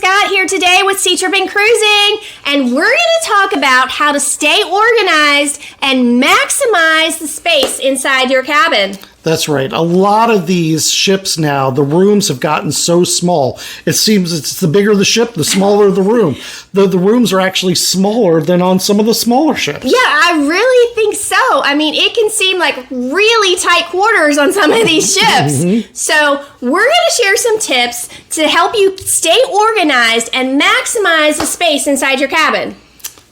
Scott here today with SeaTrippin Cruising, and we're going to talk about how to stay organized and maximize the space inside your cabin. That's right. A lot of these ships now, the rooms have gotten so small. It seems it's the bigger the ship, the smaller the room. The rooms are actually smaller than on some of the smaller ships. Yeah, I really think so. I mean, it can seem like really tight quarters on some of these ships. So we're going to share some tips to help you stay organized and maximize the space inside your cabin.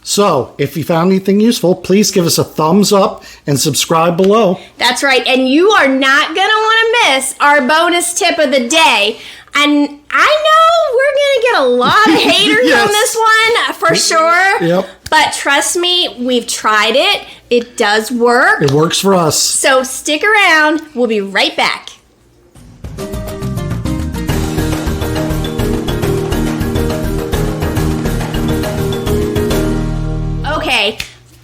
So, if you found anything useful, please give us a thumbs up and subscribe below. That's right, and you are not going to want to miss our bonus tip of the day. And I know we're going to get a lot of haters Yes. on this one, for sure. Yep. But trust me, we've tried it. It does work. It works for us. So stick around. We'll be right back. Okay,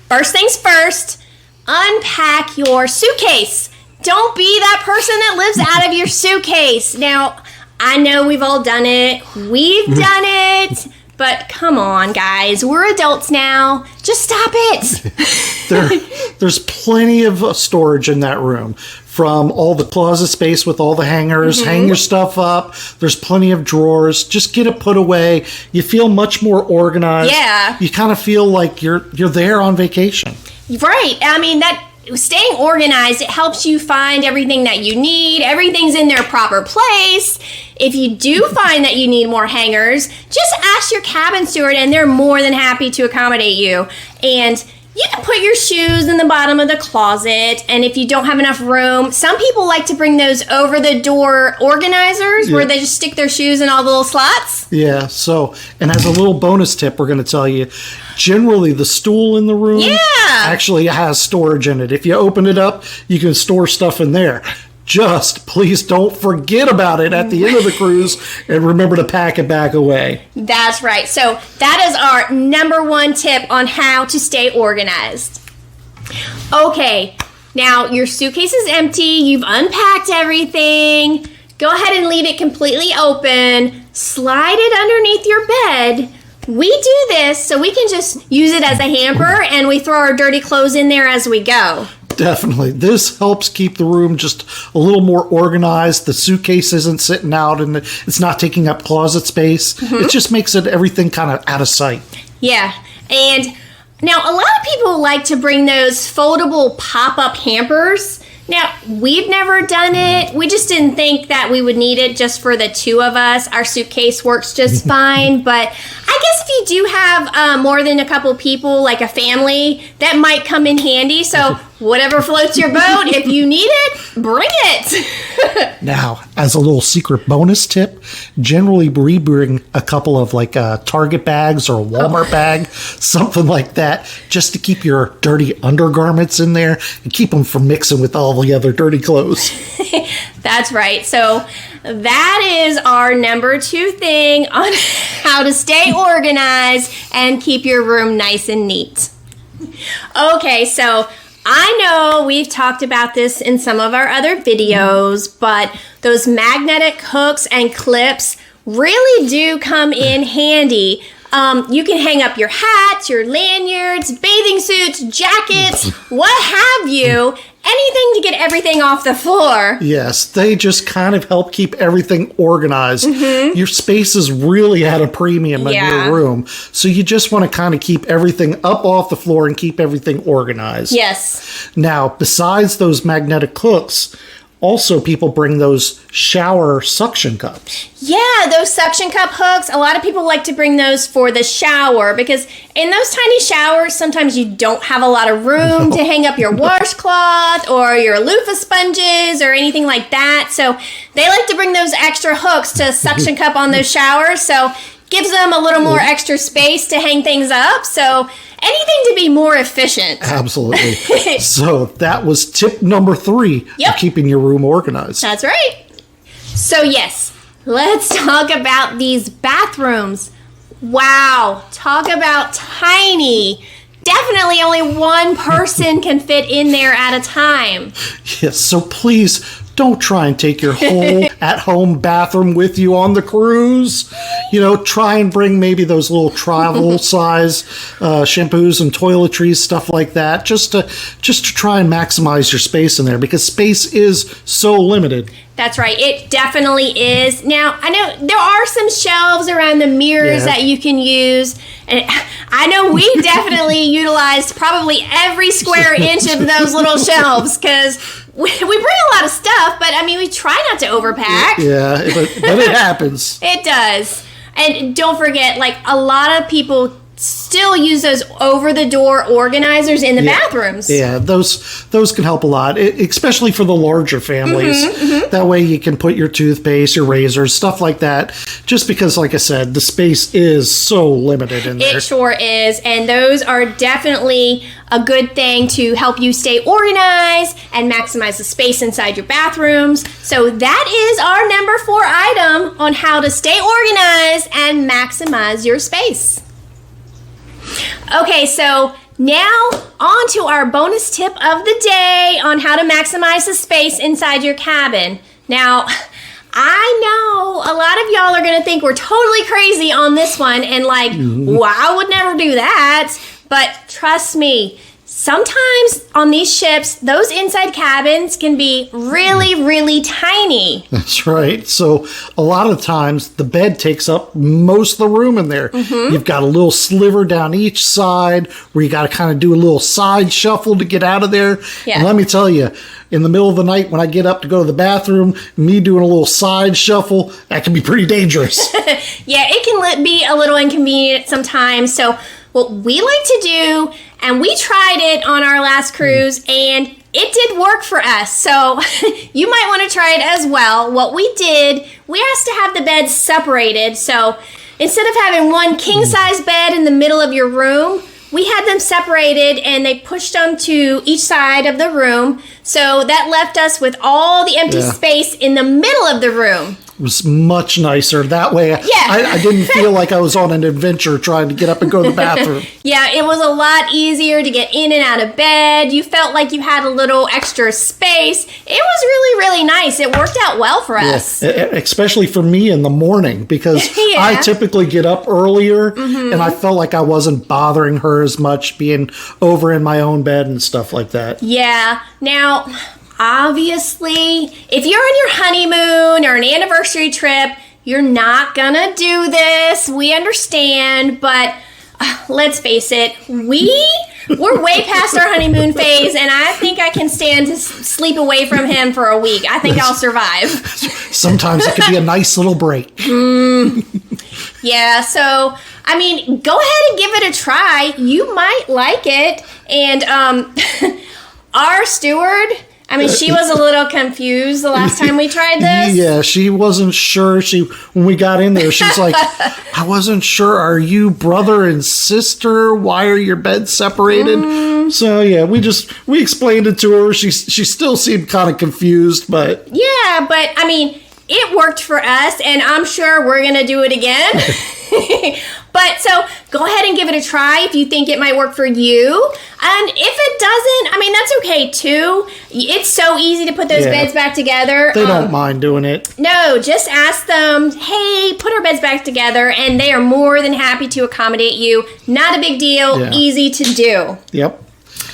first things first, unpack your suitcase. Don't be that person that lives out of your suitcase. Now, I know we've all done it. We've done it. But come on, guys. We're adults now. Just stop it. There's plenty of storage in that room. From all the closet space with all the hangers, hang your stuff up. There's plenty of drawers. Just get it put away. You feel much more organized. Yeah. You kind of feel like you're there on vacation. Right. I mean, that staying organized, it helps you find everything that you need. Everything's in their proper place. If you do find that you need more hangers, just ask your cabin steward and they're more than happy to accommodate you. And you can put your shoes in the bottom of the closet, and if you don't have enough room, some people like to bring those over-the-door organizers where they just stick their shoes in all the little slots. Yeah, so, and as a little bonus tip, we're going to tell you, generally the stool in the room actually has storage in it. If you open it up, you can store stuff in there. Just please don't forget about it at the end of the cruise and remember to pack it back away. That's right. So that is our number one tip on how to stay organized. Okay, now your suitcase is empty. You've unpacked everything. Go ahead and leave it completely open. Slide it underneath your bed. We do this so we can just use it as a hamper and we throw our dirty clothes in there as we go. Definitely. This helps keep the room just a little more organized. The suitcase isn't sitting out and it's not taking up closet space. It just makes it everything kind of out of sight. Yeah. And now a lot of people like to bring those foldable pop-up hampers. Now, we've never done it. We just didn't think that we would need it just for the two of us. Our suitcase works just fine. But I guess if you do have more than a couple people, like a family, that might come in handy. So whatever floats your boat, if you need it, bring it. Now, as a little secret bonus tip, generally we bring a couple of like Target bags or a Walmart bag, something like that, just to keep your dirty undergarments in there and keep them from mixing with all the other dirty clothes. That's right. So that is our number two thing on how to stay organized and keep your room nice and neat. Okay, so I know we've talked about this in some of our other videos, but those magnetic hooks and clips really do come in handy. You can hang up your hats, your lanyards, bathing suits, jackets, what have you, anything to get everything off the floor. Yes, they just kind of help keep everything organized. Your space is really at a premium in your room, so you just want to kind of keep everything up off the floor and keep everything organized. Yes. Now, besides those magnetic hooks, also people bring those shower suction cups. Yeah, those suction cup hooks, a lot of people like to bring those for the shower because in those tiny showers, sometimes you don't have a lot of room to hang up your washcloth or your loofah sponges or anything like that. So they like to bring those extra hooks to suction cup on those showers. So gives them a little more extra space to hang things up. So anything to be more efficient. Absolutely. So that was tip number 3 of keeping your room organized. That's right. So yes, let's talk about these bathrooms. Wow, talk about tiny. Definitely only one person can fit in there at a time. Yes, so please don't try and take your whole at-home bathroom with you on the cruise. Try and bring maybe those little travel size shampoos and toiletries, stuff like that, just to try and maximize your space in there, because space is so limited. That's right. It definitely is. Now, I know there are some shelves around the mirrors that you can use. And I know we definitely utilized probably every square inch of those little shelves, because we bring a lot of stuff, but I mean, we try not to overpack. Yeah, but it happens. It does. And don't forget, like, a lot of people still use those over-the-door organizers in the bathrooms. Yeah, those can help a lot, especially for the larger families. That way you can put your toothpaste, your razors, stuff like that, just because, like I said, the space is so limited in there. It sure is, and those are definitely a good thing to help you stay organized and maximize the space inside your bathrooms. So that is our number 4 item on how to stay organized and maximize your space. Okay, so now on to our bonus tip of the day on how to maximize the space inside your cabin. Now, I know a lot of y'all are going to think we're totally crazy on this one and like, well, I would never do that. But trust me, sometimes on these ships, those inside cabins can be really, really tiny. That's right. So a lot of times the bed takes up most of the room in there. You've got a little sliver down each side where you got to kind of do a little side shuffle to get out of there. Yeah. And let me tell you, in the middle of the night when I get up to go to the bathroom, me doing a little side shuffle, that can be pretty dangerous. Yeah, it can be a little inconvenient sometimes. So what we like to do, and we tried it on our last cruise, and it did work for us. So you might want to try it as well. What we did, we asked to have the beds separated. So instead of having one king-size bed in the middle of your room, we had them separated, and they pushed them to each side of the room. So that left us with all the empty space in the middle of the room. It was much nicer. That way, I didn't feel like I was on an adventure trying to get up and go to the bathroom. Yeah, it was a lot easier to get in and out of bed. You felt like you had a little extra space. It was really, really nice. It worked out well for us. Especially for me in the morning, because I typically get up earlier, and I felt like I wasn't bothering her as much being over in my own bed and stuff like that. Yeah. Now, obviously, if you're on your honeymoon or an anniversary trip, you're not gonna do this. We understand, but let's face it, we're way past our honeymoon phase, and I think I can stand to sleep away from him for a week. I think I'll survive. Sometimes it can be a nice little break. Yeah, so, I mean, go ahead and give it a try. You might like it. And our steward, I mean, she was a little confused the last time we tried this. Yeah, she wasn't sure. When we got in there, she's like, I wasn't sure. Are you brother and sister? Why are your beds separated? So, yeah, we explained it to her. She still seemed kind of confused, but... Yeah, but, I mean, it worked for us, and I'm sure we're going to do it again. But so go ahead and give it a try if you think it might work for you. And if it doesn't, I mean, that's okay too. It's so easy to put those beds back together. They don't mind doing it. No, just ask them, hey, put our beds back together. And they are more than happy to accommodate you. Not a big deal. Easy to do. Yep.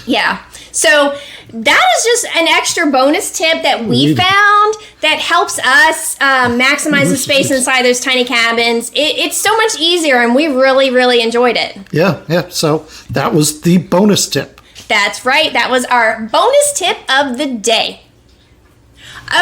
Yeah. So that is just an extra bonus tip that we found that helps us maximize the space inside those tiny cabins. It's so much easier, and we really, really enjoyed it. Yeah. So that was the bonus tip. That's right. That was our bonus tip of the day.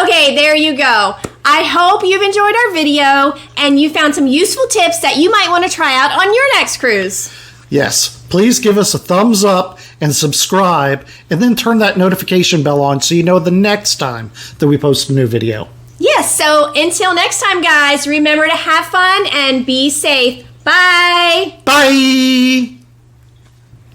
Okay, there you go. I hope you've enjoyed our video, and you found some useful tips that you might want to try out on your next cruise. Yes, please give us a thumbs up and subscribe, and then turn that notification bell on so you know the next time that we post a new video. Yes, so until next time, guys, remember to have fun and be safe. Bye. Bye.